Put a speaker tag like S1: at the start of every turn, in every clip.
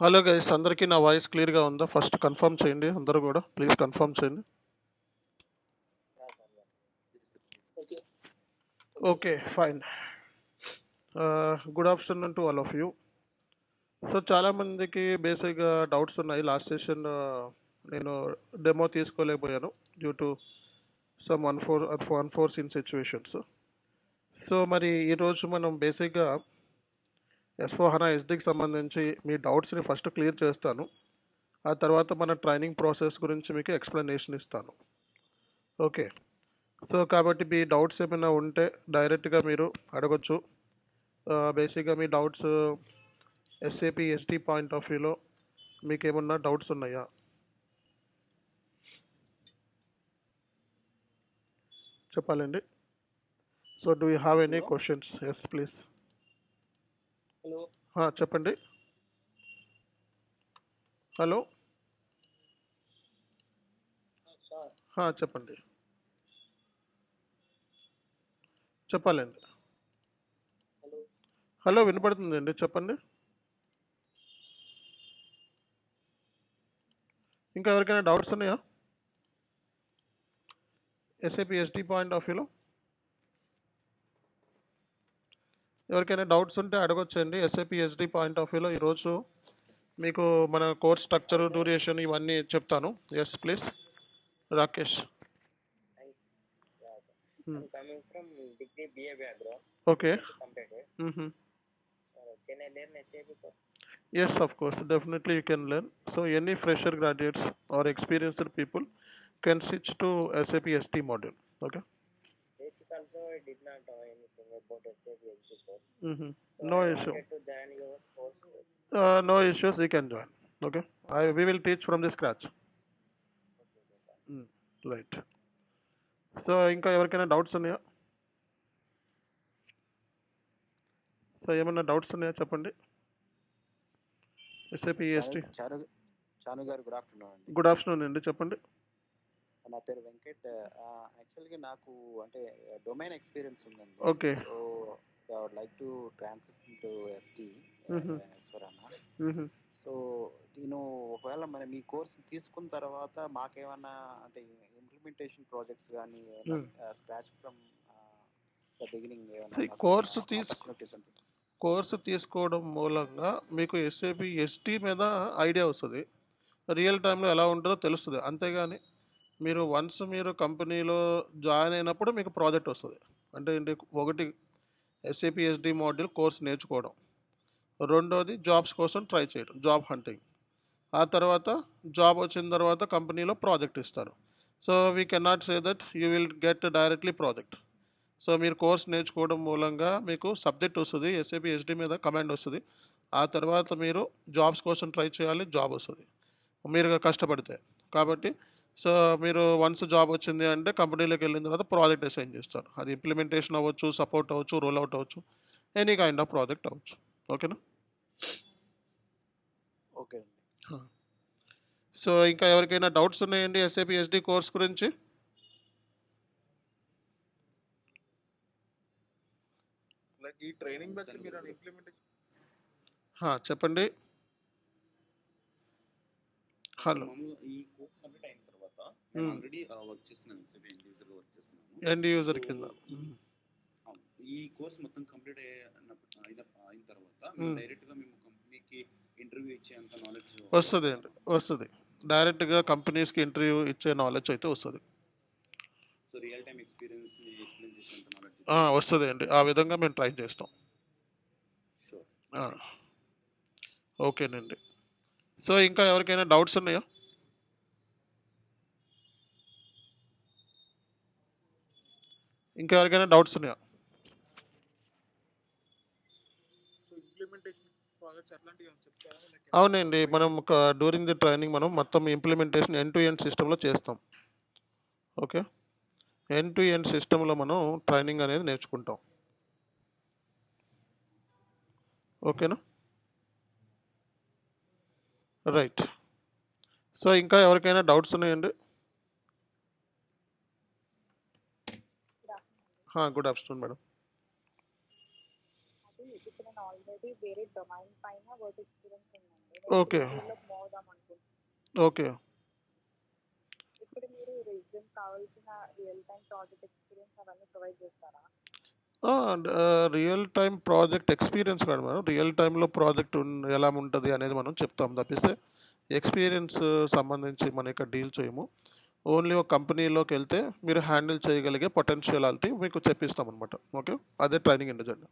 S1: Hello guys, అందరికీ నా voice క్లియర్గా ఉందా? ఫస్ట్ కన్ఫర్మ్ చేయండి, అందరూ కూడా ప్లీజ్ కన్ఫర్మ్ చేయండి. Okay, fine. Good afternoon to all of you. So చాలామందికి బేసిక్గా డౌట్స్ ఉన్నాయి. లాస్ట్ సెషన్ నేను డెమో తీసుకోలేకపోయాను due to some unforeseen situations. So మరి ఈరోజు మనం బేసిక్గా S/4HANA ఎస్డీకి సంబంధించి మీ డౌట్స్ని ఫస్ట్ క్లియర్ చేస్తాను. ఆ తర్వాత మన ట్రైనింగ్ ప్రాసెస్ గురించి మీకు ఎక్స్ప్లెనేషన్ ఇస్తాను. ఓకే. సో కాబట్టి మీ డౌట్స్ ఏమైనా ఉంటే డైరెక్ట్గా మీరు అడగొచ్చు. బేసిక్గా మీ doubts SAP SD point of వ్యూలో మీకు ఏమన్నా డౌట్స్ ఉన్నాయా? చెప్పాలండి. So do you have any questions? Yes please.
S2: Hello.
S1: చెప్పండి. హలో,
S2: సార్
S1: చెప్పండి. చెప్పాలండి.
S2: హలో.
S1: హలో, వినపడుతుందండి, చెప్పండి. ఇంకా ఎవరికైనా డౌట్స్ ఉన్నాయా SAP SD పాయింట్ ఆఫ్ వ్యూలో? ఎవరికైనా డౌట్స్ ఉంటే అడగొచ్చండి. SAP SD పాయింట్ ఆఫ్ వ్యూలో ఈరోజు మీకు మన కోర్స్ స్ట్రక్చర్, డ్యూరేషన్ ఇవన్నీ చెప్తాను. Yes please. Rakesh.
S2: I'm coming from degree BA background.
S1: Okay.
S2: Completed. Can I learn SAP course?
S1: Yes, of course. Definitely you can learn. So any fresher graduates or experienced people can switch to SAP SD module. Okay.
S2: Basic also I did not know anything about SAP SD course. So
S1: No
S2: I
S1: issue.
S2: wanted to join your course.
S1: No issues. You can join. Okay. We will teach from the scratch. Right. So ఇంకా ఎవరికైనా doubts ఉన్నాయా? So ఏమన్నా doubts ఉన్నాయా చెప్పండి. SAP SD.
S3: Chanu గారు good afternoon అండి.
S1: Good afternoon అండి, చెప్పండి.
S3: నా పేరు వెంకట్. యాక్చువల్గా నాకు అంటే డొమైన్ ఎక్స్పీరియన్స్ ఉందండి.
S1: Okay.
S3: So I would like to transition to SD S/4HANA. So నేను ఒకవేళ మరి మీ కోర్స్ తీసుకున్న తర్వాత మాకేమన్నా అంటే ఇంప్లిమెంటేషన్ ప్రాజెక్ట్స్ కానీ scratch from the beginning
S1: course తీసుకోవడం మూలంగా మీకు SAP SD మీద ఐడియా వస్తుంది. రియల్ టైంలో ఎలా ఉంటుందో తెలుస్తుంది. అంతేగాని మీరు కంపెనీలో జాయిన్ అయినప్పుడు మీకు ప్రాజెక్ట్ వస్తుంది. అంటే ఒకటి SAP SD మాడ్యూల్ కోర్స్ నేర్చుకోవడం, రెండోది జాబ్స్ కోసం ట్రై చేయడం, జాబ్ హంటింగ్. ఆ తర్వాత జాబ్ వచ్చిన తర్వాత కంపెనీలో ప్రాజెక్ట్ ఇస్తారు. So we cannot say that you will get directly project. So మీరు కోర్స్ నేర్చుకోవడం మూలంగా మీకు సబ్జెక్ట్ వస్తుంది, SAP SD మీద కమాండ్ వస్తుంది. ఆ తర్వాత మీరు జాబ్స్ కోసం ట్రై చేయాలి, జాబ్ వస్తుంది మీరు కష్టపడితే. కాబట్టి సో మీరు వన్స్ జాబ్ వచ్చింది అంటే కంపెనీలోకి వెళ్ళిన తర్వాత ప్రాజెక్ట్ అసైన్ చేస్తారు. అది ఇంప్లిమెంటేషన్ అవ్వచ్చు, సపోర్ట్ అవ్వచ్చు, రోల్ అవుట్ అవ్వచ్చు, ఎనీ కైండ్ ఆఫ్ ప్రాజెక్ట్ అవ్వచ్చు. ఓకేనా?
S3: ఓకే.
S1: సో ఇంకా ఎవరికైనా డౌట్స్ ఉన్నాయండి SAP SD కోర్స్ గురించి?
S4: ఈ ట్రైనింగ్ బట్టి మీరు ఇంప్లిమెంటేషన్
S1: చెప్పండి. హలో.
S5: ఈ కోర్స్ కంప్లీట్ అయిన తర్వాత ఆల్రెడీ వర్క్ చేస్తున్నాను, SAP ఎండ్ యూజర్ వర్క్ చేస్తున్నాను.
S1: ఎండ్ యూజర్ కింద
S5: ఈ కోర్స్ మొత్తం కంప్లీట్ అయిన తర్వాత డైరెక్ట్ గా మేము కంపెనీకి ఇంటర్వ్యూ ఇచ్చేంత నాలెడ్జ్
S1: వస్తుంది అండి. వస్తుంది, డైరెక్ట్గా కంపెనీస్కి ఇంటర్వ్యూ ఇచ్చే నాలెడ్జ్ అయితే వస్తుంది.
S5: So real time experience explain చేసేంత నాలెడ్జ్
S1: వస్తుంది అండి. ఆ విధంగా మేము ట్రై చేస్తాం.
S5: షూర్.
S1: ఓకేనండి. సో ఇంకా ఎవరికైనా డౌట్స్ ఉన్నాయా? ఇంకా ఎవరికైనా డౌట్స్ ఉన్నాయా? అవునండి, మనం డ్యూరింగ్ ది ట్రైనింగ్ మనం మొత్తం ఇంప్లిమెంటేషన్ ఎండ్ టు ఎండ్ సిస్టంలో చేస్తాం. ఓకే, ఎండ్ టు ఎండ్ సిస్టంలో మనం ట్రైనింగ్ అనేది నేర్చుకుంటాం. ఓకేనా? రైట్. సో ఇంకా ఎవరికైనా డౌట్స్ ఉన్నాయండి? Good afternoon madam.
S6: ఇప్పుడు నేను ఆల్రెడీ వేరే డొమైన్ పైన వర్క్ ఎక్స్పీరియన్స్ ఉందండి.
S1: ఓకే.
S6: ఫీల్డ్‌లోకి మూవ్ అవుదాం అనుకుంటున్నాను.
S1: ఓకే.
S6: ఇప్పుడు మీరు రెజ్యూమ్ కావాల్సిన రియల్ టైమ్ ప్రాజెక్ట్ ఎక్స్పీరియన్స్ అవన్నీ ప్రొవైడ్ చేస్తారా?
S1: రియల్ టైమ్ ప్రాజెక్ట్ ఎక్స్పీరియన్స్ కాదు మేడం. రియల్ టైమ్‌లో ప్రాజెక్ట్ ఎలా ఉంటది అనేది మనం చెప్తాం తప్పిస్తే ఎక్స్పీరియన్స్ సంబంధించి మనం ఇక్కడ డీల్ చేయము. ఓన్లీ ఒక కంపెనీలోకెళ్తే మీరు హ్యాండిల్ చేయగలిగే పొటెన్షియాలిటీ మీకు చెప్పిస్తామనమాట. ఓకే. అదే ట్రైనింగ్ ఎజెండా.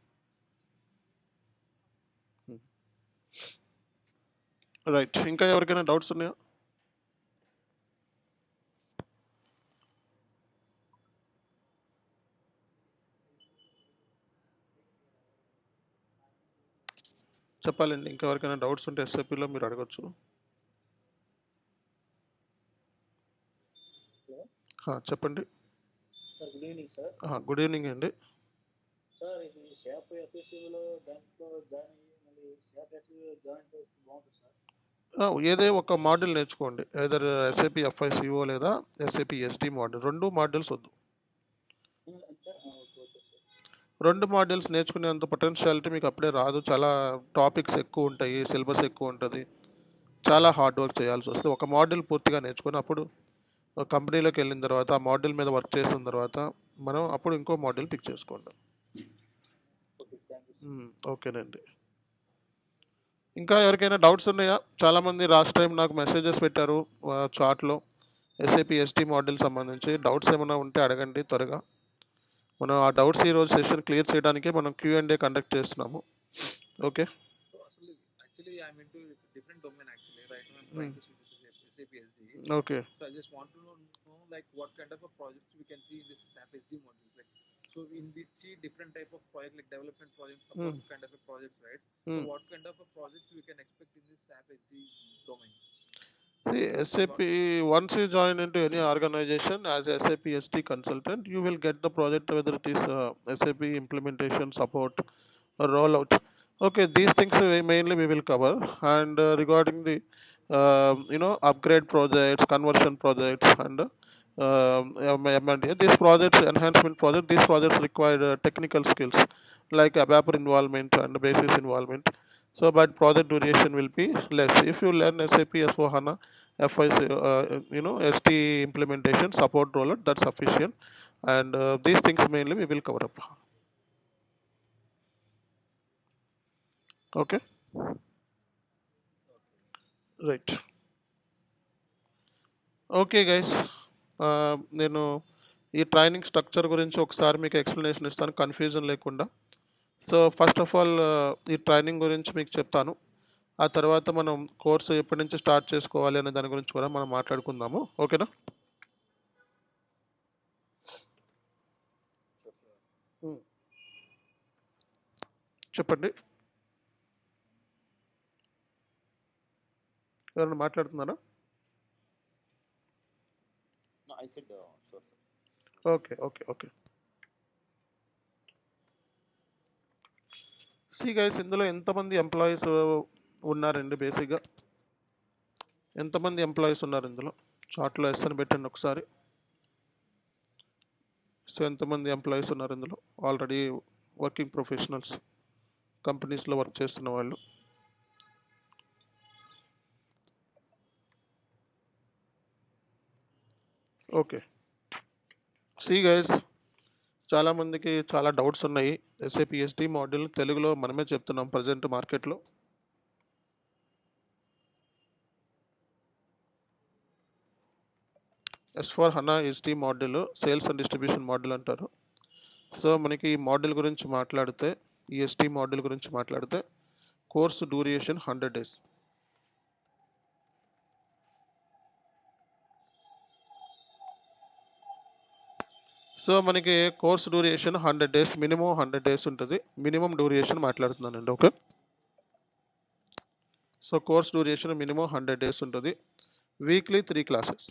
S1: రైట్. ఇంకా ఎవరికైనా డౌట్స్ ఉన్నాయా? చెప్పాలండి. ఇంకా ఎవరికైనా డౌట్స్ ఉంటే ఎస్ఏపీలో మీరు అడగొచ్చు.
S7: హలో
S1: చెప్పండి.
S7: Sir, good evening sir.
S1: Good evening అండి.
S7: సార్, ఇది షాప్ ఎఫ్ఎస్యూలో దాంట్లో జాయిన్ అయ్యి మళ్ళీ షాప్ ఎఫ్ఎస్యూలో జాయిన్ చేస్తే బాగుంటుంది సార్.
S1: ఏదే ఒక మాడ్యూల్ నేర్చుకోండి. ఐదర్ ఎస్ఏపీ ఎఫ్ఐసిఓ లేదా ఎస్ఏపీ ఎస్డి మాడ్యూల్. 2 మాడ్యూల్స్ వద్దు.
S7: Okay sir.
S1: 2 మాడ్యూల్స్ నేర్చుకునేంత పొటెన్షియాలిటీ మీకు అప్పుడే రాదు. చాలా టాపిక్స్ ఎక్కువ ఉంటాయి, సిలబస్ ఎక్కువ ఉంటుంది, చాలా హార్డ్ వర్క్ చేయాల్సి వస్తుంది. ఒక మాడ్యూల్ పూర్తిగా నేర్చుకొని అప్పుడు కంపెనీలోకి వెళ్ళిన తర్వాత ఆ మాడ్యూల్ మీద వర్క్ చేసిన తర్వాత మనం అప్పుడు ఇంకో మాడ్యూల్ పిక్ చేసుకోండి.
S7: Okay, thank you.
S1: ఓకేనండి. ఇంకా ఎవరికైనా డౌట్స్ ఉన్నాయా? చాలామంది లాస్ట్ టైం నాకు మెసేజెస్ పెట్టారు చాట్లో ఎస్ఏపీ ఎస్టీ మాడ్యూల్ సంబంధించి. డౌట్స్ ఏమైనా ఉంటే అడగండి త్వరగా. మనం ఆ డౌట్స్ ఈరోజు సెషన్ క్లియర్ చేయడానికే మనం Q&A కండక్ట్ చేస్తున్నాము. Okay.
S4: So actually, I'm into different domain actually. Right now I'm trying to switch to SAP SD.
S1: Okay.
S4: So I just want to know like what kind of a projects we can see in this SAP SD modules. Like so in this see different type of project like development projects, support kind of a projects, right? So what kind of a projects we can expect in this SAP SD domain?
S1: See, SAP, once you join into any organization as a SAP SD consultant, you will get the project whether it is SAP implementation, support, or rollout. Okay, these things mainly we will cover. And regarding the upgrade projects, conversion projects, and these projects, enhancement projects, these projects require technical skills like ABAP involvement and basis involvement. So, but project duration will be less. If you learn SAP S/4HANA, FIC, ST implementation, support rollout, that's sufficient. And these things mainly we will cover up. Okay. Right. Okay guys, నేను ఈ training structure గురించి ఒకసారి మీకు explanation ఇస్తాను confusion లేకుండా. So first of all ఈ training గురించి మీకు చెప్తాను. ఆ తర్వాత మనం కోర్సు ఎప్పటి నుంచి స్టార్ట్ చేసుకోవాలి అనే దాని గురించి కూడా మనం మాట్లాడుకుందాము. ఓకేనా? చెప్పండి. ఎవరైనా మాట్లాడుతున్నారా?
S5: No, I said sure, sir.
S1: Okay okay okay. See guys, ఇందులో ఎంతమంది ఎంప్లాయీస్ ఉన్నారండి? బేసిక్గా ఎంతమంది ఎంప్లాయీస్ ఉన్నారు ఇందులో? చార్ట్లో ఎస్ అని పెట్టండి ఒకసారి. సో ఎంతమంది ఎంప్లాయీస్ ఉన్నారు ఇందులో? ఆల్రెడీ వర్కింగ్ ప్రొఫెషనల్స్, కంపెనీస్లో వర్క్ చేస్తున్న వాళ్ళు. ఓకే. సి గైస్, చాలామందికి చాలా డౌట్స్ ఉన్నాయి. ఎస్ఏపీ ఎస్టీ మాడ్యూల్ తెలుగులో మనమే చెప్తున్నాం ప్రజెంట్ మార్కెట్లో. S/4HANA ST module sales and distribution module అంటారు. సో మనకి ఈ మాడ్యూల్ గురించి మాట్లాడితే, ఈ ఎస్టీ మాడ్యూల్ గురించి మాట్లాడితే కోర్సు డ్యూరేషన్ 100 days. సో మనకి course duration 100 days, minimum 100 days ఉంటుంది. మినిమం డ్యూరేషన్ మాట్లాడుతున్నానండి. Okay. So course duration minimum 100 days ఉంటుంది. Weekly 3 classes.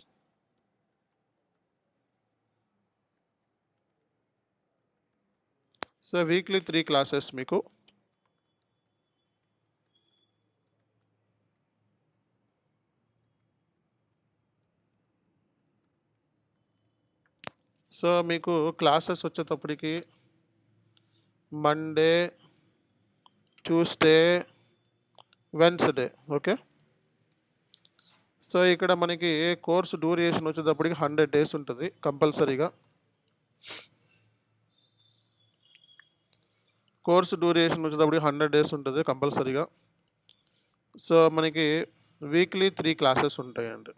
S1: So weekly 3 classes మీకు. సో మీకు క్లాసెస్ వచ్చేటప్పటికి Monday, Tuesday, Wednesday. Okay. So ఇక్కడ మనకి కోర్సు డ్యూరేషన్ వచ్చేటప్పటికి 100 డేస్ ఉంటుంది కంపల్సరీగా. కోర్సు డ్యూరేషన్ వచ్చేటప్పటికి 100 డేస్ ఉంటుంది కంపల్సరీగా. సో మనకి వీక్లీ 3 క్లాసెస్ ఉంటాయండి.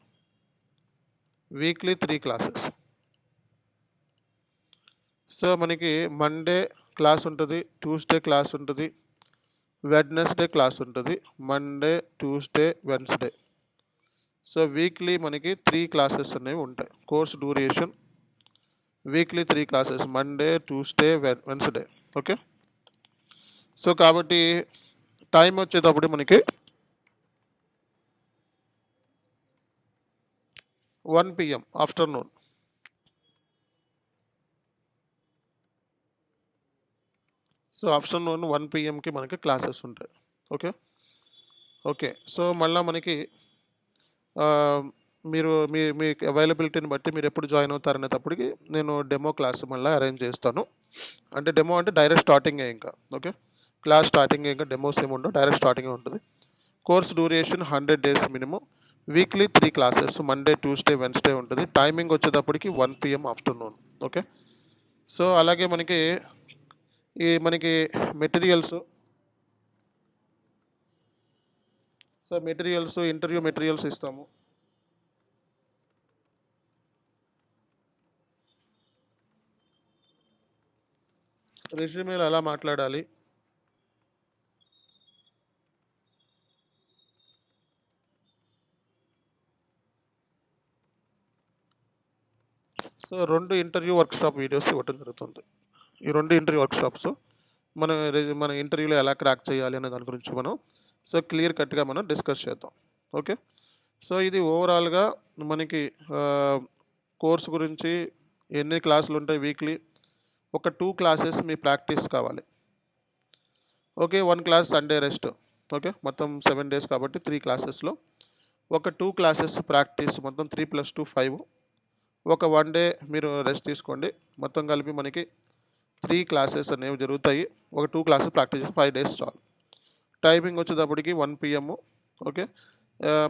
S1: Weekly 3 classes. సో మనకి మండే క్లాస్ ఉంటుంది, ట్యూస్డే క్లాస్ ఉంటుంది, వెడ్నెస్డే క్లాస్ ఉంటుంది, Monday, Tuesday, Wednesday. So weekly మనకి 3 క్లాసెస్ అనేవి ఉంటాయి. Course duration weekly 3 classes, Monday, Tuesday, Wednesday. Okay. So కాబట్టి టైం వచ్చేటప్పుడు మనకి 1 PM ఆఫ్టర్నూన్. సో ఆఫ్టర్నూన్ 1 PMకి మనకి క్లాసెస్ ఉంటాయి. ఓకే. ఓకే. సో మళ్ళీ మనకి మీరు మీ అవైలబిలిటీని బట్టి మీరు ఎప్పుడు జాయిన్ అవుతారనేటప్పటికి నేను డెమో క్లాస్ మళ్ళీ అరేంజ్ చేస్తాను. అంటే డెమో అంటే డైరెక్ట్ స్టార్టింగే ఇంకా. ఓకే. క్లాస్ స్టార్టింగే, ఇంకా డెమోస్ ఏమి ఉండవు, డైరెక్ట్ స్టార్టింగే ఉంటుంది. Course duration 100 days minimum. Weekly 3 classes, Monday, Tuesday, Wednesday ఉంటుంది. టైమింగ్ వచ్చేటప్పటికి 1 PM ఆఫ్టర్నూన్. ఓకే. సో అలాగే మనకి మెటీరియల్స్, ఇంటర్వ్యూ మెటీరియల్స్ ఇస్తాము. రెజ్యూమేలో ఎలా మాట్లాడాలి, సో 2 ఇంటర్వ్యూ వర్క్షాప్ వీడియోస్ ఇవ్వటం జరుగుతుంది. ఈ 2 ఇంటర్వ్యూ వర్క్షాప్స్ మన ఇంటర్వ్యూలో ఎలా క్రాక్ చేయాలి అనే దాని గురించి మనం క్లియర్ కట్గా మనం డిస్కస్ చేద్దాం. ఓకే. సో ఇది ఓవరాల్గా మనకి కోర్స్ గురించి ఎన్ని క్లాసులు ఉంటాయి వీక్లీ. ఒక 2 క్లాసెస్ మీ ప్రాక్టీస్ కావాలి. Okay. 1 class Sunday rest. Okay. మొత్తం 7 డేస్ కాబట్టి 3 క్లాసెస్లో ఒక 2 క్లాసెస్ ప్రాక్టీస్, మొత్తం 3 + 2 5. ఒక 1 డే మీరు రెస్ట్ తీసుకోండి. మొత్తం కలిపి మనకి 3 క్లాసెస్ అనేవి జరుగుతాయి. ఒక 2 క్లాసెస్ ప్రాక్టీస్ చేసి 5 డేస్ చాలు. టైమింగ్ వచ్చేటప్పటికి 1 PM. ఓకే.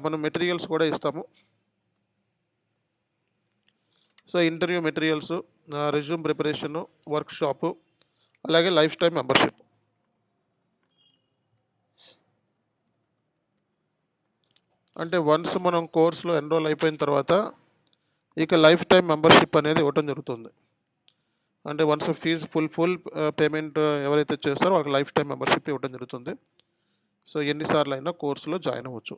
S1: మనం మెటీరియల్స్ కూడా ఇస్తాము. So interview materials, resume preparation, workshop, అలాగే లైఫ్ టైం మెంబర్షిప్. అంటే వన్స్ మనం కోర్సులో ఎన్రోల్ అయిపోయిన తర్వాత ఇక లైఫ్ టైం మెంబర్షిప్ అనేది ఇవ్వటం జరుగుతుంది. అంటే వన్స్ ఫీజు ఫుల్ పేమెంట్ ఎవరైతే చేస్తారో వాళ్ళకి లైఫ్ టైం మెంబర్షిప్ ఇవ్వడం జరుగుతుంది. సో ఎన్నిసార్లు అయినా కోర్సులో జాయిన్ అవ్వచ్చు.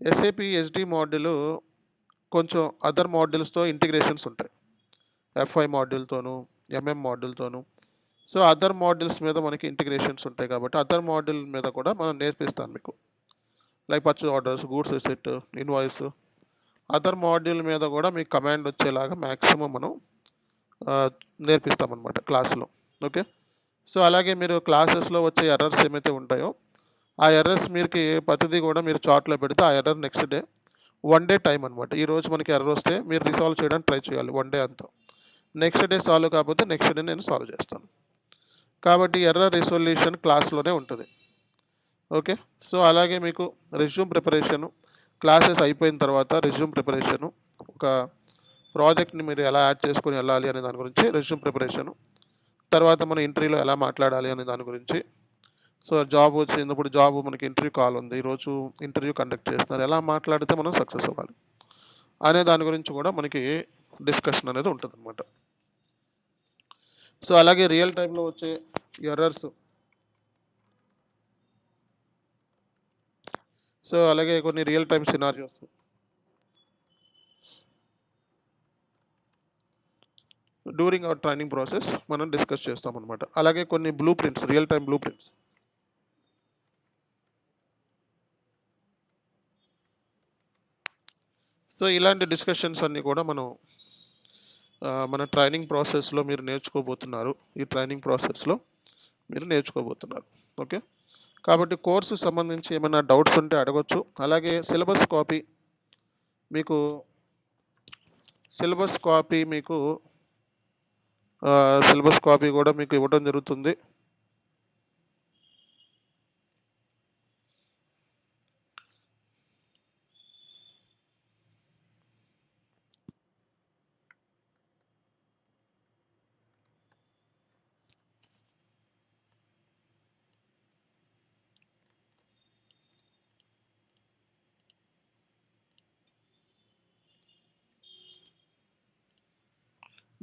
S1: SAP SD మాడ్యూల్ కొంచెం అదర్ మాడ్యూల్స్తో ఇంటిగ్రేషన్స్ ఉంటాయి. FI మాడ్యూల్తోనూ, MM మాడ్యూల్తోనూ. సో అదర్ మాడ్యూల్స్ మీద మనకి ఇంటిగ్రేషన్స్ ఉంటాయి కాబట్టి అదర్ మాడ్యూల్ మీద కూడా మనం నేర్పిస్తాను మీకు. Like purchase orders, goods receipt, invoice, other module మీద కూడా మీకు కమాండ్ వచ్చేలాగా మ్యాక్సిమం మనం నేర్పిస్తామన్నమాట క్లాస్లో. ఓకే. సో అలాగే మీరు క్లాసెస్లో వచ్చే ఎర్రర్స్ ఏమైతే ఉంటాయో ఆ ఎర్రర్స్ మీకు ప్రతిదీ కూడా మీరు చార్ట్లో పెడితే ఆ error next day 1 day time అనమాట. ఈరోజు మనకి ఎర్రర్ వస్తే మీరు రిసాల్వ్ చేయడానికి ట్రై చేయాలి 1 డే అంతా. నెక్స్ట్ డే సాల్వ్ కాకపోతే నెక్స్ట్ డే నేను సాల్వ్ చేస్తాను. కాబట్టి ఎర్రర్ రిజల్యూషన్ క్లాస్లోనే ఉంటుంది. ఓకే. సో అలాగే మీకు రెజ్యూమ్ ప్రిపరేషను, క్లాసెస్ అయిపోయిన తర్వాత రెజ్యూమ్ ప్రిపరేషను, ఒక ప్రాజెక్ట్ని మీరు ఎలా యాడ్ చేసుకొని వెళ్ళాలి అనే దాని గురించి రెజ్యూమ్ ప్రిపరేషను, తర్వాత మన ఇంటర్వ్యూలో ఎలా మాట్లాడాలి అనే దాని గురించి. సో జాబ్ వచ్చినప్పుడు జాబ్ మనకి ఇంటర్వ్యూ కాల్ ఉంది, ఈరోజు ఇంటర్వ్యూ కండక్ట్ చేస్తున్నారు, ఎలా మాట్లాడితే మనం సక్సెస్ అవ్వాలి అనే దాని గురించి కూడా మనకి డిస్కషన్ అనేది ఉంటుంది అనమాట. సో అలాగే రియల్ టైంలో వచ్చే ఎర్రర్స్, సో అలాగే కొన్ని real time scenarios, during hour training process మనం డిస్కస్ చేస్తాం అనమాట. అలాగే కొన్ని blue prints, real time blue prints. So ఇలాంటి డిస్కషన్స్ అన్నీ కూడా మన ట్రైనింగ్ ప్రాసెస్లో మీరు నేర్చుకోబోతున్నారు. ఈ ట్రైనింగ్ ప్రాసెస్లో మీరు నేర్చుకోబోతున్నారు. ఓకే. కాబట్టి కోర్సు సంబంధించి ఏమైనా డౌట్స్ ఉంటే అడగొచ్చు. అలాగే సిలబస్ కాపీ కూడా మీకు ఇవ్వడం జరుగుతుంది.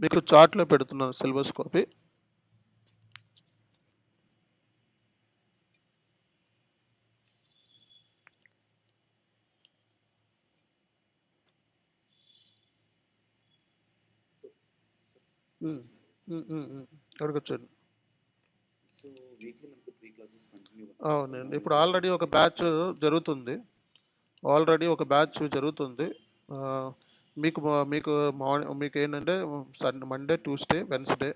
S1: మీకు చార్ట్లో పెడుతున్నాను సిలబస్ కాపీ. అడగచ్చండి.
S5: సో వీక్లీ మనకు 3 క్లాసెస్ కంటిన్యూ
S1: అవునండి. ఇప్పుడు ఆల్రెడీ ఒక బ్యాచ్ జరుగుతుంది. మీకు మీకు మీకు ఏంటంటే Monday, Tuesday, Wednesday,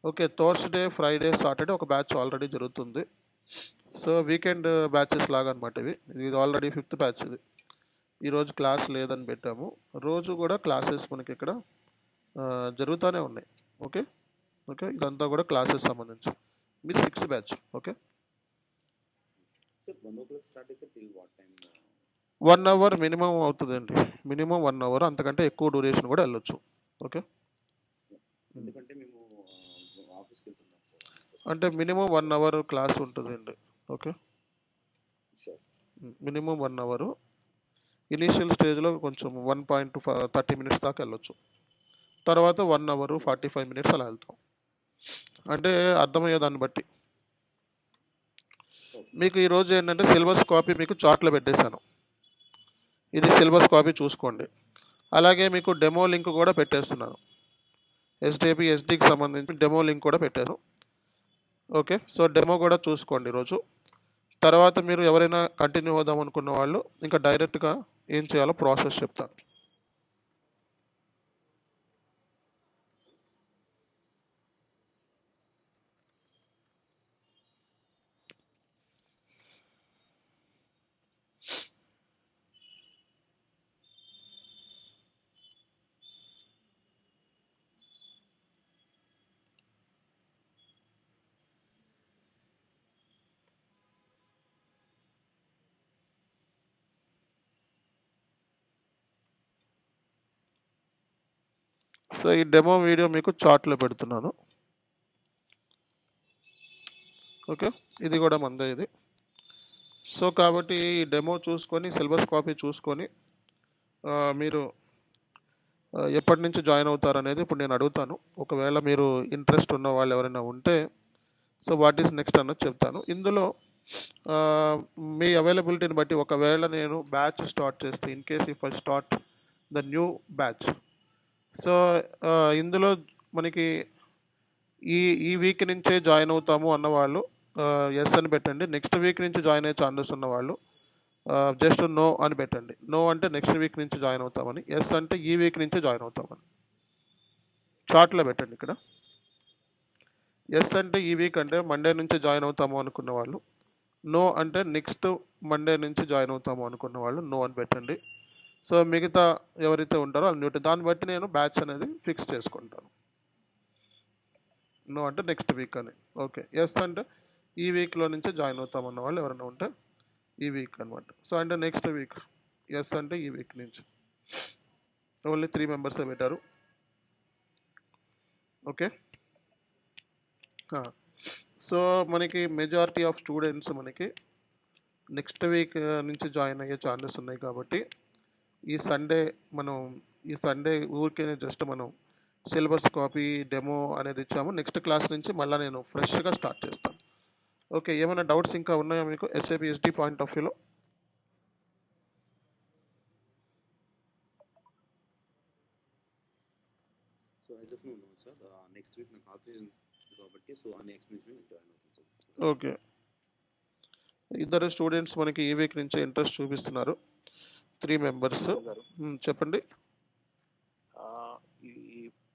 S1: okay, Thursday, Friday, Saturday ఒక బ్యాచ్ ఆల్రెడీ జరుగుతుంది. సో వీకెండ్ బ్యాచెస్ లాగా అనమాట ఇది ఆల్రెడీ 5th బ్యాచ్ ఇది. ఈరోజు క్లాస్ లేదని పెట్టాము. రోజు కూడా క్లాసెస్ మనకి ఇక్కడ జరుగుతూనే ఉన్నాయి. ఓకే, ఇదంతా కూడా క్లాసెస్ సంబంధించి. మీరు 6th batch. Okay,
S5: sir 1 o'clock start అయితే till what time?
S1: 1 hour minimum అవుతుందండి. మినిమం 1 అవర్, అంతకంటే ఎక్కువ డ్యూరేషన్ కూడా వెళ్ళొచ్చు. ఓకే,
S5: ఎందుకంటే మేము ఆఫీస్కి వెళ్తున్నాం సార్.
S1: అంటే మినిమం 1 అవర్ క్లాస్ ఉంటుందండి. Okay, minimum 1 hour. ఇనీషియల్ స్టేజ్లో కొంచెం 1.30 మినిట్స్ దాకా వెళ్ళొచ్చు. తర్వాత 1 అవర్ 45 మినిట్స్ అలా వెళ్తాం. అంటే అర్థమయ్యే దాన్ని బట్టి. మీకు ఈరోజు ఏంటంటే సిలబస్ కాపీ మీకు చార్ట్లో పెట్టేశాను. ఇది సిలబస్ కాపీ చూసుకోండి. అలాగే మీకు డెమో లింక్ కూడా పెట్టేస్తున్నాను. ఎస్డికి సంబంధించి డెమో లింక్ కూడా పెట్టాను. ఓకే, సో డెమో కూడా చూసుకోండి ఈరోజు. తర్వాత మీరు ఎవరైనా కంటిన్యూ అవుదాం అనుకున్న వాళ్ళు ఇంకా డైరెక్ట్గా ఏం చేయాలో ప్రాసెస్ చెప్తాను. సో ఈ డెమో వీడియో మీకు చార్ట్లో పెడుతున్నాను. ఓకే, ఇది కూడా మందే ఇది. సో కాబట్టి ఈ డెమో చూసుకొని సిలబస్ కాపీ చూసుకొని మీరు ఎప్పటి నుంచి జాయిన్ అవుతారనేది ఇప్పుడు నేను అడుగుతాను. ఒకవేళ మీరు ఇంట్రెస్ట్ ఉన్న వాళ్ళు ఎవరైనా ఉంటే సో వాట్ ఈస్ నెక్స్ట్ అన్నది చెప్తాను. ఇందులో మీ అవైలబిలిటీని బట్టి ఒకవేళ నేను బ్యాచ్ స్టార్ట్ చేస్తే, in case if I start the new batch, so ఇందులో మనకి ఈ వీక్ నుంచే జాయిన్ అవుతాము అన్నవాళ్ళు ఎస్ అని పెట్టండి. నెక్స్ట్ వీక్ నుంచి జాయిన్ అయ్యే ఛాన్సెస్ ఉన్నవాళ్ళు జస్ట్ నో అని పెట్టండి. నో అంటే నెక్స్ట్ వీక్ నుంచి జాయిన్ అవుతామని, ఎస్ అంటే ఈ వీక్ నుంచే జాయిన్ అవుతామని చార్ట్లో పెట్టండి. ఇక్కడ ఎస్ అంటే ఈ వీక్ అంటే మండే నుంచి జాయిన్ అవుతాము అనుకున్న వాళ్ళు, నో అంటే నెక్స్ట్ మండే నుంచి జాయిన్ అవుతాము అనుకున్న వాళ్ళు నో అని పెట్టండి. సో మిగతా ఎవరైతే ఉంటారో అది న్యూట్. దాన్ని బట్టి నేను బ్యాచ్ అనేది ఫిక్స్ చేసుకుంటాను. నో అంటే నెక్స్ట్ వీక్ అని. ఓకే, ఎస్ అంటే ఈ వీక్లో నుంచే జాయిన్ అవుతామన్న వాళ్ళు ఎవరైనా ఉంటే ఈ వీక్ అనమాట. సో అంటే నెక్స్ట్ వీక్. ఎస్ అంటే ఈ వీక్ నుంచి. ఓన్లీ 3 మెంబర్సే పెట్టారు. ఓకే, సో మనకి మెజారిటీ ఆఫ్ స్టూడెంట్స్ మనకి నెక్స్ట్ వీక్ నుంచి జాయిన్ అయ్యే ఛాన్సెస్ ఉన్నాయి. కాబట్టి ఈ సండే ఊరికే జస్ట్ మనం సిలబస్ కాపీ డెమో అనేది ఇచ్చాము. నెక్స్ట్ క్లాస్ నుంచి మళ్ళీ నేను ఫ్రెష్గా స్టార్ట్ చేస్తాను. ఓకే, ఏమైనా డౌట్స్ ఇంకా ఉన్నాయా మీకు SAP SD పాయింట్ ఆఫ్ వ్యూలో?
S5: So as of no sir, next week నాకు ఆఫీస్ ఉంది కాబట్టి సో ఆ నెక్స్ట్ నుంచి నేను జాయిన్ అవుతాను సార్.
S1: ఓకే, ఇద్దరు స్టూడెంట్స్ మనకి ఈ వీక్ నుంచి ఇంట్రెస్ట్ చూపిస్తున్నారు. 3 మెంబర్స్. చెప్పండి.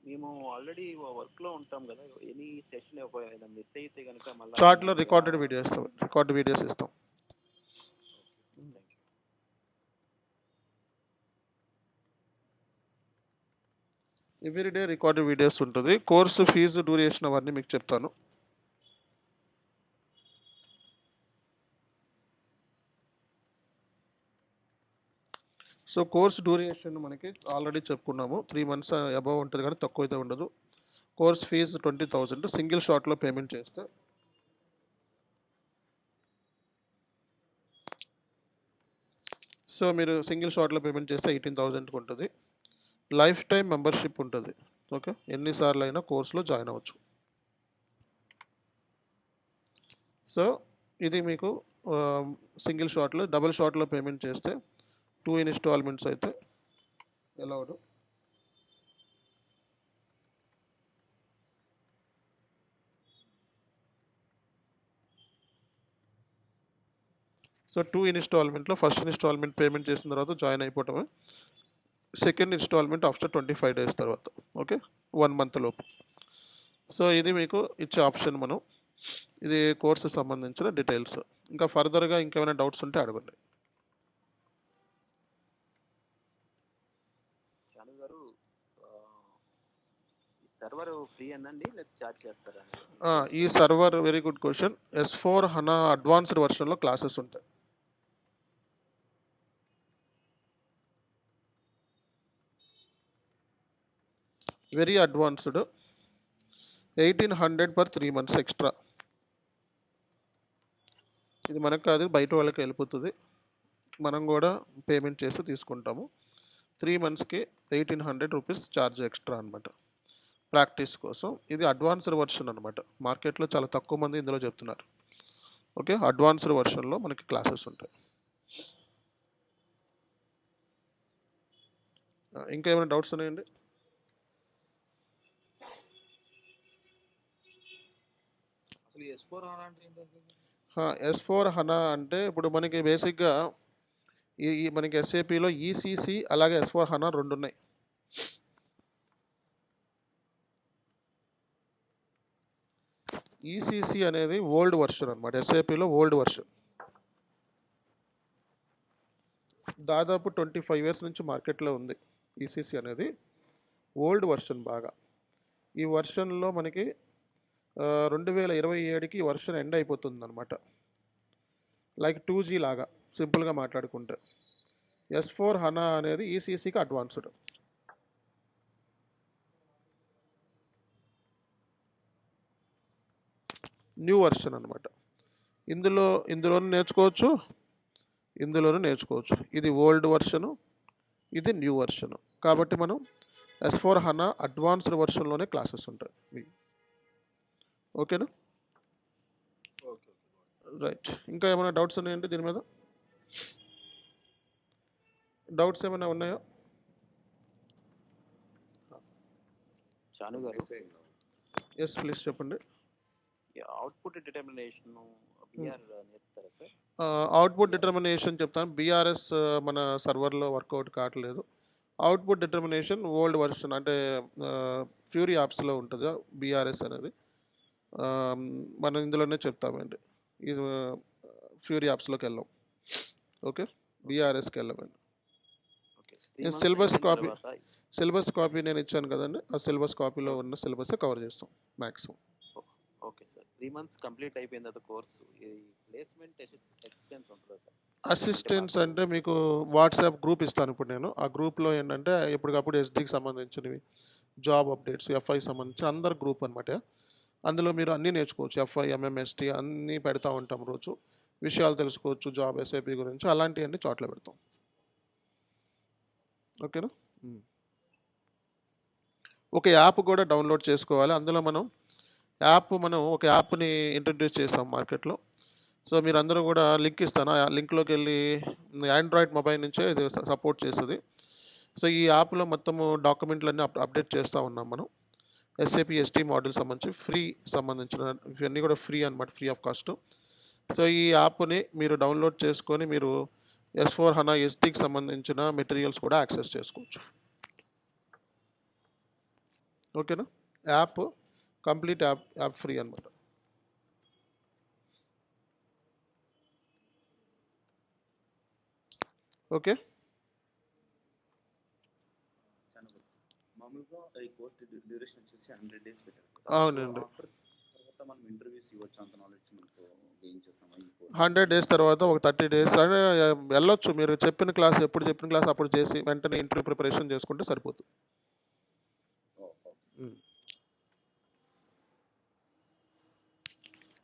S3: మేము ఆల్రెడీ వర్క్లో ఉంటాం కదా, ఎనీ సెషన్ మిస్ అయితే కనుక మళ్ళీ
S1: చార్ట్లో రికార్డెడ్ వీడియోస్ ఇస్తాం. ఎవ్రీడే రికార్డెడ్ వీడియోస్ ఉంటుంది. కోర్సు ఫీజు డ్యూరేషన్ అవన్నీ మీకు చెప్తాను. సో కోర్స్ డ్యూరేషన్ మనకి ఆల్రెడీ చెప్పుకున్నాము. 3 months అబవ్ ఉంటుంది కానీ తక్కువ అయితే ఉండదు. కోర్స్ ఫీజు 20,000 సింగిల్ షాట్లో పేమెంట్ చేస్తే. సో మీరు సింగిల్ షాట్లో పేమెంట్ చేస్తే 18,000 ఉంటుంది. లైఫ్ టైం మెంబర్షిప్ ఉంటుంది. ఓకే, ఎన్నిసార్లు అయినా కోర్సులో జాయిన్ అవ్వచ్చు. సో ఇది మీకు సింగిల్ షాట్లో, డబుల్ షాట్లో పేమెంట్ చేస్తే 2 ఇన్స్టాల్మెంట్స్ అయితే అలౌడ్. సో 2 ఇన్స్టాల్మెంట్లో ఫస్ట్ ఇన్స్టాల్మెంట్ పేమెంట్ చేసిన తర్వాత జాయిన్ అయిపోవటమే, సెకండ్ ఇన్స్టాల్మెంట్ ఆఫ్టర్ 25 days తర్వాత, ఓకే, 1 month లోపు. సో ఇది మీకు ఇచ్చే ఆప్షన్. మనం ఇది కోర్సు సంబంధించిన డీటెయిల్స్. ఇంకా ఫర్దర్గా ఇంకేమైనా డౌట్స్ ఉంటే అడగండి.
S3: చాను గారు, ఈ సర్వర్ ఫ్రీ అనండి లేదా ఛార్జ్ చేస్తారా?
S1: ఈ server, very good question. S4 HANA advanced వర్షన్లో క్లాసెస్ ఉంటాయి. Very advanced, 1800 per 3 months extra. ఇది మనకు కాదు, బయట వాళ్ళకి వెళ్ళిపోతుంది. మనం కూడా పేమెంట్ చేసి తీసుకుంటాము. 3 monthsకి 1800 rupees ఛార్జ్ ఎక్స్ట్రా అనమాట, ప్రాక్టీస్ కోసం. ఇది అడ్వాన్స్డ్ వర్షన్ అనమాట. మార్కెట్లో చాలా తక్కువ మంది ఇందులో చెప్తున్నారు. ఓకే, అడ్వాన్స్డ్ వర్షన్లో మనకి క్లాసెస్ ఉంటాయి. ఇంకా ఏమైనా డౌట్స్ ఉన్నాయండి?
S4: అసలు S4 HANA అంటే ఏంటి?
S1: S4 HANA అంటే ఇప్పుడు మనకి బేసిక్గా ఈ మనకి ఎస్ఏపిలో ఈసీసీ అలాగే S4 HANA 2 ఉన్నాయి. ఈసీసీ అనేది ఓల్డ్ వర్షన్ అనమాట, ఎస్ఏపిలో ఓల్డ్ వర్షన్. దాదాపు 25 years నుంచి మార్కెట్లో ఉంది. ఈసీసీ అనేది ఓల్డ్ వర్షన్ బాగా. ఈ వర్షన్లో మనకి 2027కి వర్షన్ ఎండ్ అయిపోతుంది అనమాట. లైక్ 2G లాగా సింపుల్గా మాట్లాడుకుంటే. S4 HANA అనేది ఈసీసీకి అడ్వాన్స్డ్. న్యూ వర్షన్ అనమాట. ఇందులోనూ నేర్చుకోవచ్చు. ఇది ఓల్డ్ వర్షను, ఇది న్యూ వర్షను. కాబట్టి మనం S4 HANA అడ్వాన్స్డ్ వర్షన్లోనే క్లాసెస్ ఉంటాయి. ఓకేనా? రైట్. ఇంకా ఏమైనా డౌట్స్ ఉన్నాయంటే దీని మీద? డౌట్స్ ఏమైనా ఉన్నాయా?
S3: చాను గారు,
S1: ఎస్ ప్లీజ్ చెప్పండి.
S3: అవుట్పుట్ డిటర్మినేషన్ బిఆర్ నేర్పుతారా సార్?
S1: అవుట్పుట్ డిటర్మినేషన్ చెప్తాను. బీఆర్ఎస్ మన సర్వర్లో వర్కౌట్ కావట్లేదు. అవుట్పుట్ డిటర్మినేషన్ ఓల్డ్ వర్షన్ అంటే ఫ్యూరీ యాప్స్లో ఉంటుంది బీఆర్ఎస్ అనేది. మనం ఇందులోనే చెప్తామండి. ఇది ఫ్యూరీ యాప్స్లోకి వెళ్ళాం. ఓకే, బీఆర్ఎస్కి వెళ్ళామండి. సిలబస్ కాపీ నేను ఇచ్చాను కదండి, ఆ సిలబస్ కాపీలో ఉన్న సిలబస్ కవర్ చేస్తాం maximum.
S3: Okay sir. 3 months complete అయిపోయిన తర్వాత కోర్సు ప్లేస్మెంట్ అసిస్టెన్స్ ఉంటుందా సార్?
S1: అసిస్టెన్స్ అంటే మీకు వాట్సాప్ గ్రూప్ ఇస్తాను ఇప్పుడు నేను. ఆ గ్రూప్లో ఏంటంటే ఎప్పటికప్పుడు ఎస్డీకి సంబంధించినవి, జాబ్ అప్డేట్స్, ఎఫ్ఐ సంబంధించిన అందరు గ్రూప్ అనమాట. అందులో మీరు అన్నీ నేర్చుకోవచ్చు. ఎఫ్ఐ, ఎంఎంఎస్టీ అన్నీ పెడతా ఉంటాం. రోజు విషయాలు తెలుసుకోవచ్చు జాబ్, ఎస్ఐపి గురించి. అలాంటివన్నీ చోట్ల పెడతాం. ఓకేనా? ఒక యాప్ కూడా డౌన్లోడ్ చేసుకోవాలి. అందులో మనం ఒక యాప్ని ఇంట్రడ్యూస్ చేస్తాం మార్కెట్లో. సో మీరు అందరూ కూడా లింక్ ఇస్తాను. ఆ లింక్లోకి వెళ్ళి ఆండ్రాయిడ్ మొబైల్ నుంచే ఇది సపోర్ట్ చేస్తుంది. సో ఈ యాప్లో మొత్తము డాక్యుమెంట్లన్నీ అప్డేట్ చేస్తూ ఉన్నాం మనం. ఎస్ఏపి ఎస్టీ మోడల్ సంబంధించిన ఇవన్నీ కూడా ఫ్రీ అనమాట, ఫ్రీ ఆఫ్ కాస్ట్. సో ఈ యాప్ని మీరు డౌన్లోడ్ చేసుకొని మీరు S4 HANA ఎస్టీకి సంబంధించిన మెటీరియల్స్ కూడా యాక్సెస్ చేసుకోవచ్చు. ఓకేనా? కంప్లీట్ యాప్ ఫ్రీ అనమాట. ఓకే,
S5: మామూలుగా ఈ కోర్స్ డ్యూరేషన్ వచ్చేసి 100 days పెట్టారు.
S1: అవునండి.
S5: తర్వాత మనం ఇంటర్వ్యూస్ ఇవ్వచ్చు, అంత నాలెడ్జ్ మనకు గెయిన్ చేస్తాం.
S1: 100 days తర్వాత ఒక 30 days అంటే వెళ్ళొచ్చు. మీరు ఎప్పుడు చెప్పిన క్లాస్ అప్పుడు చేసి వెంటనే ఇంటర్వ్యూ ప్రిపరేషన్ చేసుకుంటే సరిపోతుంది.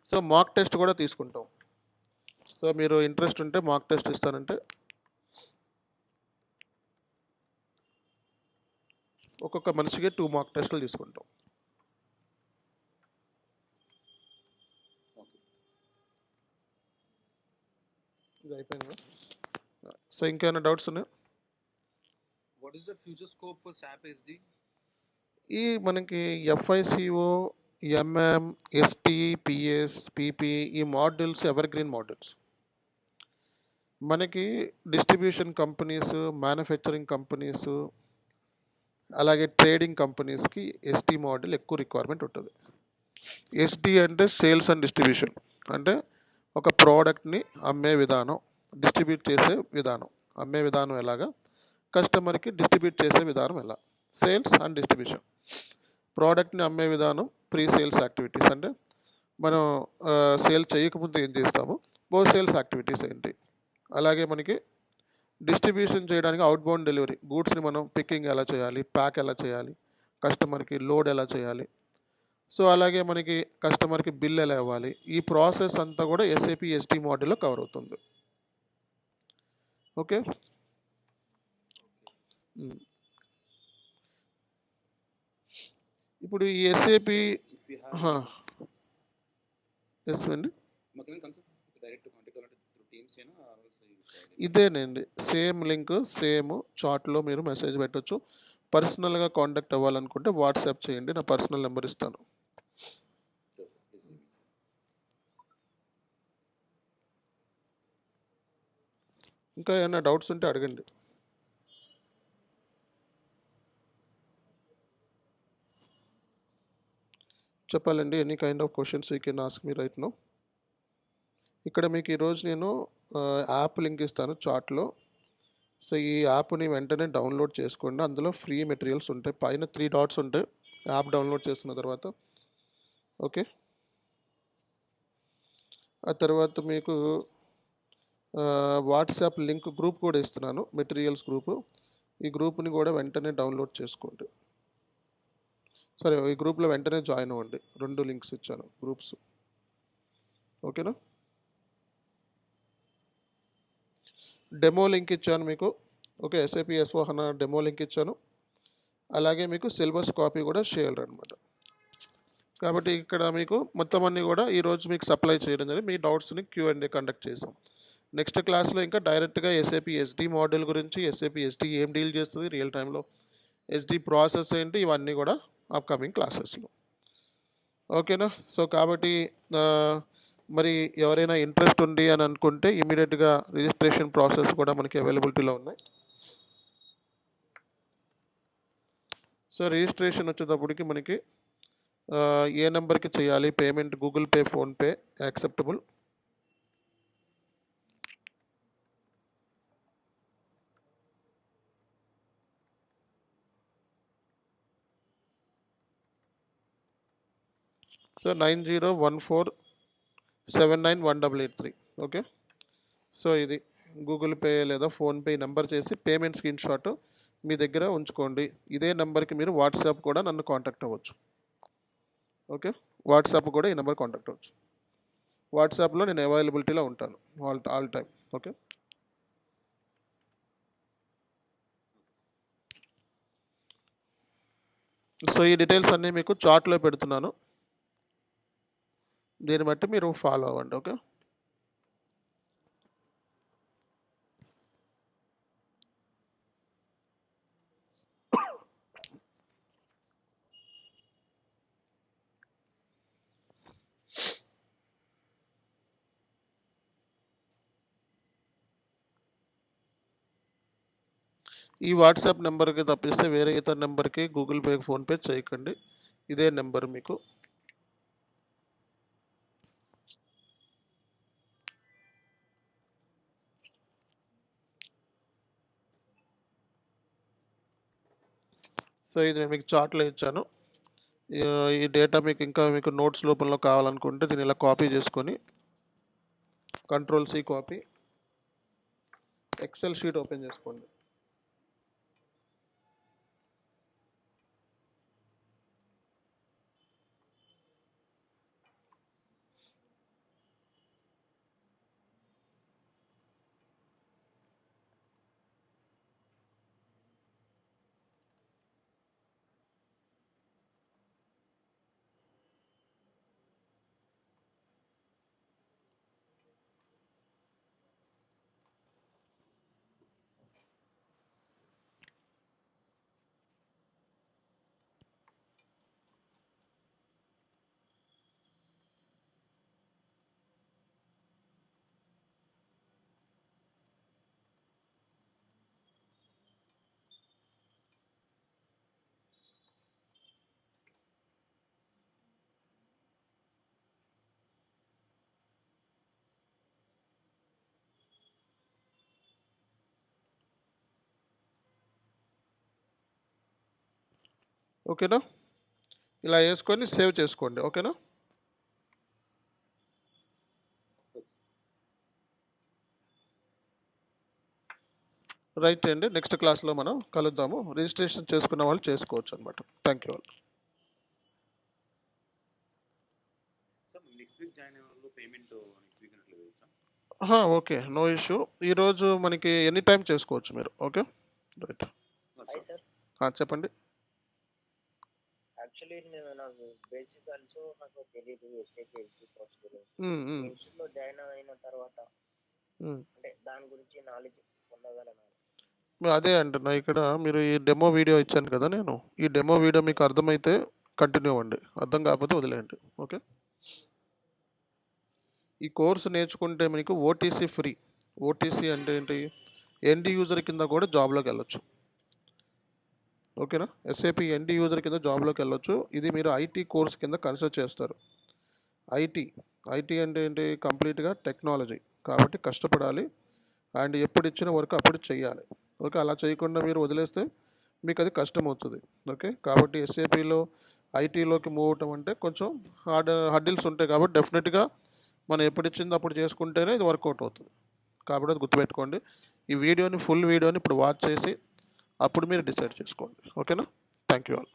S1: సో మాక్ టెస్ట్ కూడా తీసుకుంటాం. సో మీరు ఇంట్రెస్ట్ ఉంటే మాక్ టెస్ట్ ఇస్తానంటే ఒక్కొక్క మనిషికి 2 మార్క్ టెస్టులు తీసుకుంటాం.
S5: ఓకే.
S1: ఇది అయిపోయిందా? సో ఇంకేమైనా డౌట్స్ ఉన్నాయా?
S4: What is the future scope for SAP SD?
S1: ఈ మనకి FICO, MM, ST, PS, PP ఈ మాడ్యూల్స్ ఎవర్ గ్రీన్ మాడ్యూల్స్. మనకి డిస్ట్రిబ్యూషన్ కంపెనీస్, మ్యానుఫ్యాక్చరింగ్ కంపెనీస్, అలాగే ట్రేడింగ్ కంపెనీస్కి ఎస్టీ మాడ్యూల్ ఎక్కువ రిక్వైర్మెంట్ ఉంటుంది. ఎస్డి అంటే సేల్స్ అండ్ డిస్ట్రిబ్యూషన్, అంటే ఒక ప్రోడక్ట్ని అమ్మే విధానం, డిస్ట్రిబ్యూట్ చేసే విధానం. అమ్మే విధానం ఎలాగా, కస్టమర్కి డిస్ట్రిబ్యూట్ చేసే విధానం ఎలా, సేల్స్ అండ్ డిస్ట్రిబ్యూషన్. ప్రోడక్ట్ని అమ్మే విధానం ప్రీ సేల్స్ యాక్టివిటీస్, అంటే మనం సేల్ చేయకముందు ఏం చేస్తాము, పోస్ట్ సేల్స్ యాక్టివిటీస్ ఏంటి. అలాగే మనకి డిస్ట్రిబ్యూషన్ చేయడానికి అవుట్ బౌండ్ డెలివరీ, గూడ్స్ని మనం పికింగ్ ఎలా చేయాలి, ప్యాక్ ఎలా చేయాలి, కస్టమర్కి లోడ్ ఎలా చేయాలి. సో అలాగే మనకి కస్టమర్కి బిల్ ఎలా ఇవ్వాలి. ఈ ప్రాసెస్ అంతా కూడా ఎస్ఏపి ఎస్టీ మోడల్లో కవర్ అవుతుంది. ఓకే. ఇప్పుడు ఈ SAP
S5: if you have
S1: yes అండి,
S5: మాకేమైనా కన్సల్ట్ డైరెక్ట్ కాంటాక్ట్ అవ్వాలంటే త్రూ టీమ్స్ అయినా
S1: ఇదేనండి సేమ్ లింక్ సేమ్ చాట్లో మీరు మెసేజ్ పెట్టొచ్చు. పర్సనల్గా కాంటాక్ట్ అవ్వాలనుకుంటే వాట్సాప్ చేయండి, నా పర్సనల్ నెంబర్ ఇస్తాను. ఇంకా ఏమైనా డౌట్స్ ఉంటే అడగండి. చెప్పాలండి, any kind of questions you can ask me right now. ఇక్కడ మీకు ఈరోజు నేను యాప్ లింక్ ఇస్తాను చాట్లో. సో ఈ యాప్ని వెంటనే డౌన్లోడ్ చేసుకోండి. అందులో ఫ్రీ మెటీరియల్స్ ఉంటాయి, పైన 3 డాట్స్ ఉంటాయి యాప్ డౌన్లోడ్ చేసుకున్న తర్వాత. ఓకే. ఆ తర్వాత మీకు వాట్సాప్ లింక్ గ్రూప్ కూడా ఇస్తున్నాను, మెటీరియల్స్ గ్రూపు. ఈ గ్రూప్ని కూడా వెంటనే డౌన్లోడ్ చేసుకోండి. సరే, ఈ గ్రూప్లో వెంటనే జాయిన్ అవ్వండి. 2 లింక్స్ ఇచ్చాను గ్రూప్స్. ఓకేనా. డెమో లింక్ ఇచ్చాను మీకు. Okay, SAP S/4HANA demo link ఇచ్చాను. అలాగే మీకు సిలబస్ కాపీ కూడా షేర్ అనమాట. కాబట్టి ఇక్కడ మీకు మొత్తం అన్నీ కూడా ఈరోజు మీకు సప్లై చేయడం జరిగింది. మీ డౌట్స్ని Q&A కండక్ట్ చేసాం. నెక్స్ట్ క్లాస్లో ఇంకా డైరెక్ట్గా ఎస్ఏపి ఎస్డి మోడల్ గురించి, ఎస్ఏపి ఎస్డి ఏం డీల్ చేస్తుంది రియల్ టైంలో, ఎస్డి ప్రాసెస్ ఏంటి, ఇవన్నీ కూడా అప్కమింగ్ క్లాసెస్లో. ఓకేనా. సో కాబట్టి మరి ఎవరైనా ఇంట్రెస్ట్ ఉంది అని అనుకుంటే ఇమీడియట్గా రిజిస్ట్రేషన్ ప్రాసెస్ కూడా మనకి అవైలబిలిటీలో ఉన్నాయి. సో రిజిస్ట్రేషన్ వచ్చేటప్పటికి మనకి ఏ నెంబర్కి చేయాలి payment, Google pay, PhonePe acceptable. So 9014791883. Okay. So ఇది గూగుల్ పే లేదా ఫోన్పే నెంబర్ చేసి పేమెంట్ స్క్రీన్ షాట్ మీ దగ్గర ఉంచుకోండి. ఇదే నెంబర్కి మీరు వాట్సాప్ కూడా నన్ను కాంటాక్ట్ అవ్వచ్చు. ఓకే, వాట్సాప్ కూడా ఈ నెంబర్ కాంటాక్ట్ అవ్వచ్చు. వాట్సాప్లో నేను అవైలబిలిటీలో ఉంటాను ఆల్ టైం. ఓకే. సో ఈ డీటెయిల్స్ అన్నీ మీకు చార్ట్లో పెడుతున్నాను, దీన్ని బట్టి మీరు ఫాలో అవ్వండి. ఓకే. ఈ వాట్సాప్ నెంబర్కి తప్పిస్తే వేరే ఇతర నెంబర్కి గూగుల్ పే, ఫోన్పే చేయకండి. ఇదే నెంబర్ మీకు. సో ఇది నేను మీకు చార్ట్లో ఇచ్చాను. ఈ డేటా మీకు నోట్స్ రూపంలో కావాలనుకుంటే దీన్ని ఇలా కాపీ చేసుకొని Ctrl+C copy, XL sheet open చేసుకోండి. ఓకేనా? ఇలా వేసుకొని సేవ్ చేసుకోండి. ఓకేనా? రైట్ అండి. నెక్స్ట్ క్లాస్లో మనం కలుద్దాము. రిజిస్ట్రేషన్ చేసుకున్న వాళ్ళు చేసుకోవచ్చు అనమాట. Thank you.
S5: Sir next week join అయిన వాళ్ళు పేమెంట్ నెక్స్ట్ వీక్ అట్లా వేయచ్చా?
S1: Okay, no issue. ఈరోజు మనకి ఎనీ టైం చేసుకోవచ్చు మీరు. Okay, right.
S2: Hi sir.
S1: చెప్పండి.
S2: యాక్చువల్లీ నాకు బేసిక్ ఆల్సో నాకు తెలియదు ఎస్ఏపి ఎస్డి కోర్స్ గురించి. ఇన్స్టిట్యూట్లో జాయిన్ అయిన తర్వాత అంటే దాని గురించి నాలెడ్జ్ పొందగలను.
S1: అదే అంటున్నా, ఇక్కడ మీరు ఈ డెమో వీడియో ఇచ్చాను కదా నేను. ఈ డెమో వీడియో మీకు అర్థమైతే కంటిన్యూ అవ్వండి, అర్థం కాకపోతే వదిలేయండి. ఓకే, ఈ కోర్సు నేర్చుకుంటే మీకు ఓటీసీ ఫ్రీ. ఓటీసీ అంటే ఏంటి? ఎండ్ యూజర్ కింద కూడా జాబ్లోకి వెళ్ళొచ్చు. ఓకేనా? ఎస్ఏపి ఎండ్ యూజర్ కింద జాబ్లోకి వెళ్ళొచ్చు. ఇది మీరు ఐటీ కోర్స్ కింద కన్సిడర్ చేస్తారు. ఐటీ అంటే ఏంటి? కంప్లీట్గా టెక్నాలజీ కాబట్టి కష్టపడాలి అండ్ ఎప్పుడు ఇచ్చిన వర్క్ అప్పుడు చేయాలి. ఓకే, అలా చేయకుండా మీరు వదిలేస్తే మీకు అది కష్టం అవుతుంది. ఓకే, కాబట్టి ఎస్ఏపిలో ఐటీలోకి మూవ్ అవటం అంటే కొంచెం హర్డిల్స్ ఉంటాయి. కాబట్టి డెఫినెట్గా మనం ఎప్పుడు ఇచ్చింది అప్పుడు చేసుకుంటేనే ఇది వర్కౌట్ అవుతుంది. కాబట్టి అది గుర్తుపెట్టుకోండి. ఈ వీడియోని ఫుల్ వీడియోని ఇప్పుడు వాచ్ చేసి అప్పుడు మీరు డిసైడ్ చేసుకోండి. ఓకేనా? Thank you all.